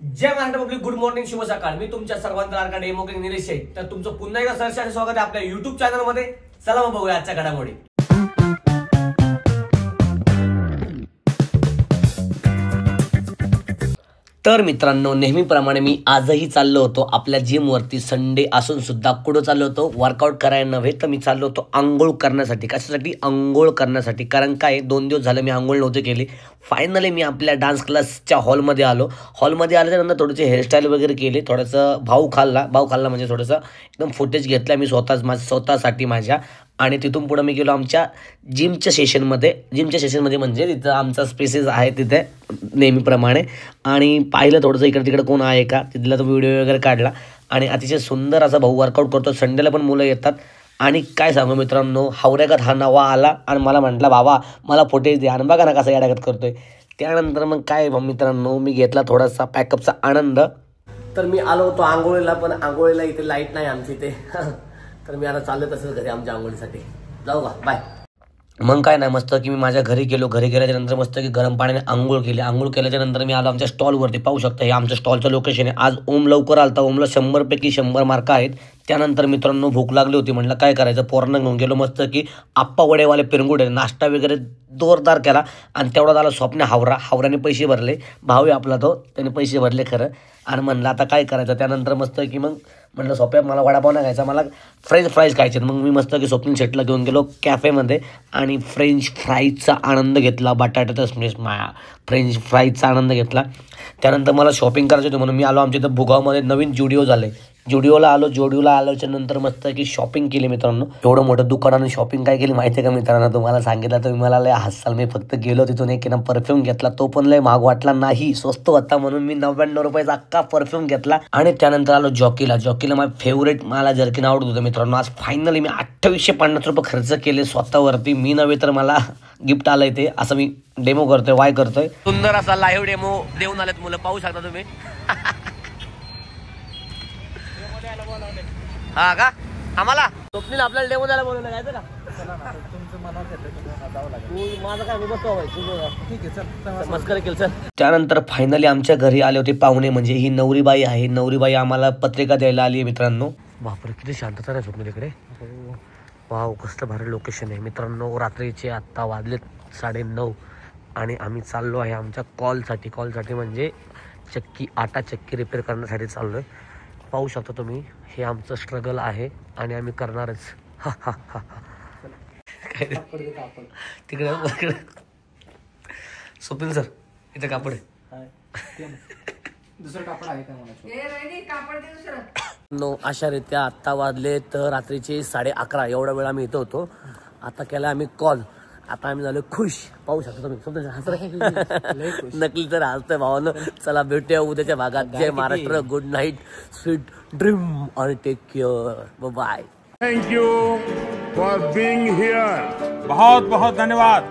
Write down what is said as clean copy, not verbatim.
जय Maharashtra public, good morning, शुभ सकाळ. मी तुमच्या सर्वांचा लाडका डेमोक्रेट निलेश शेठ. तर तुमचं पुन्हा एकदा सहर्ष स्वागत आहे आपल्या युट्यूब चॅनल मध्ये. चला मग बघूया आजच्या घडामोडी. तर मित्रांनो, नेहमीप्रमाणे मी आजही चाललो होतो आपल्या जिम वरती. संडे असून सुद्धा कुठं चाललो होतो? वर्कआउट करायला नव्हे तर मी चाललो होतो आंघोळ करण्यासाठी. कशासाठी? आंघोळ करण्यासाठी. कारण काय, 2 दिवस झाले मी आंघोळ नव्हते केली. फायनली मी आपल्या डान्स क्लासच्या हॉलमध्ये आलो. हॉलमध्ये आल्यानंतर थोडेसे हेअरस्टाईल वगैरे केले. थोडंसं भाऊ खाल्ला म्हणजे थोडंसं एकदम फुटेज घेतला मी स्वतःसाठी माझ्या. आणि तिथून पुढे मी गेलो आमच्या जिमच्या सेशनमध्ये म्हणजे तिथं आमचा स्पेसेस आहे तिथे नेहमीप्रमाणे. आणि पाहिलं थोडंसं इकडे तिकडे कोण आहे का, तिथला तो व्हिडिओ वगैरे काढला. आणि अतिशय सुंदर असा भाऊ वर्कआउट करतो. संडेला पण मुलं येतात. आणि काय सांगू मित्रांनो, हावऱ्यागत हा नवा आला आणि मला म्हटला, बाबा मला फुटेज दे. आणि बघा ना कसं याडागत करतोय. त्यानंतर मग काय मित्रांनो, मी घेतला थोडासा पॅकअपचा आनंद. तर मी आलो होतो आंघोळीला, पण आंघोळीला इथे लाईट नाही आमची इथे. तर मी आता चालत असेल घरी आमच्या आंघोळीसाठी. जाऊ का, बाय. मग काय नाही, मस्त की मी माझ्या घरी गेलो. घरी गेल्याच्या नंतर मस्त की गरम पाण्याने आंघोळ केली. आंघोळ केल्याच्या नंतर मी आलो आमच्या स्टॉलवरती. पाहू शकता हे आमच्या स्टॉलचं लोकेशन आहे. आज ओम लवकर आलता. ओमला 100 पैकी 100 मार्क आहेत. त्यानंतर मित्रांनो भूक लागली होती. म्हटलं काय करायचं, पोरांना घेऊन गेलो. मस्त की आप्पा वडेवाले पिरंगुडे नाश्ता वगैरे जोरदार केला. आणि तेवढा झाला स्वप्न हावऱ्याने पैसे भरले. भाऊ आहे आपला तो, त्याने पैसे भरले खरं. आणि म्हणलं आता काय करायचं. त्यानंतर मस्त की मग म्हटलं सोप्या, मला वडापाव नाही खायचा, मला फ्रेंच फ्राईज खायचे. मग मी मस्त की स्वप्नील शेटला घेऊन गेलो कॅफेमध्ये आणि फ्रेंच फ्राईजचा आनंद घेतला. बटाट्याचा फ्रेंच फ्राईजचा आनंद घेतला. त्यानंतर मला शॉपिंग करायची होती म्हणून मी आलो. आमच्या इथं भुगावमध्ये नवीन जुडिओ झाले. जुडिओला आलोच्या नंतर मस्त की शॉपिंग केली मित्रांनो. एवढं मोठं दुकानाने शॉपिंग काय केली माहिती आहे का मित्रांनो? तुम्हाला सांगितलं तुम्ही मला लय हसाल. मी फक्त गेलो तिथून एक ना परफ्यूम घेतला. तो पण लय महाग वाटला नाही, स्वस्त होता म्हणून मी 99 रुपयाचा अख्खा परफ्यूम घेतला. आणि त्यानंतर आलो जॉकीला माझं फेवरेट, मला जर्किन आवडत होतं मित्रांनो. आज फायनली मी 2850 रुपये खर्च केले स्वतःवरती. मी नव्हे तर मला गिफ्ट आलंय ते. असं मी डेमो करतोय, वाय करतोय. सुंदर असा लाईव्ह डेमो देऊन आलेत मुलं, पाहू शकता तुम्ही. हा का, आम्हाला स्वप्नील आपल्याला डेमो द्यायला बोलवलं, जायचं का? माझं काय, मी बसतो मस्करी केलं सर. त्यानंतर फायनली आमच्या घरी आले होते पाहुणे. म्हणजे ही नवरीबाई आहे. नवरीबाई आम्हाला पत्रिका द्यायला आली आहे मित्रांनो. बापरे, किती शांतता आहे स्वप्नील इकडे. वाव, कसलं भारी लोकेशन आहे मित्रांनो. रात्रीचे आत्ता वाजलेत 9:30 आणि आम्ही चाललो आहे आमच्या कॉलसाठी म्हणजे आटा चक्की रिपेअर करण्यासाठी चाललो आहे. पाहू शकता तुम्ही, हे आमचं स्ट्रगल आहे आणि आम्ही करणारच. तिकडे स्वप्नील सर, इथं कापड आहे. दुसरं कापड आहे का? अशा रीत्या आत्ता वाजले तर रात्रीचे 11:30. एवढा वेळ आम्ही इथं होतो. आता केला आम्ही कॉल. आता आम्ही झालो खुश. पाहू शकता तुम्ही. नकली तर हसतोय भावानं. चला भेटूया उद्याच्या भागात. जय Maharashtra, good night, sweet dream आणि take care, bye. Thank you for being here. बहुत बहुत धन्यवाद.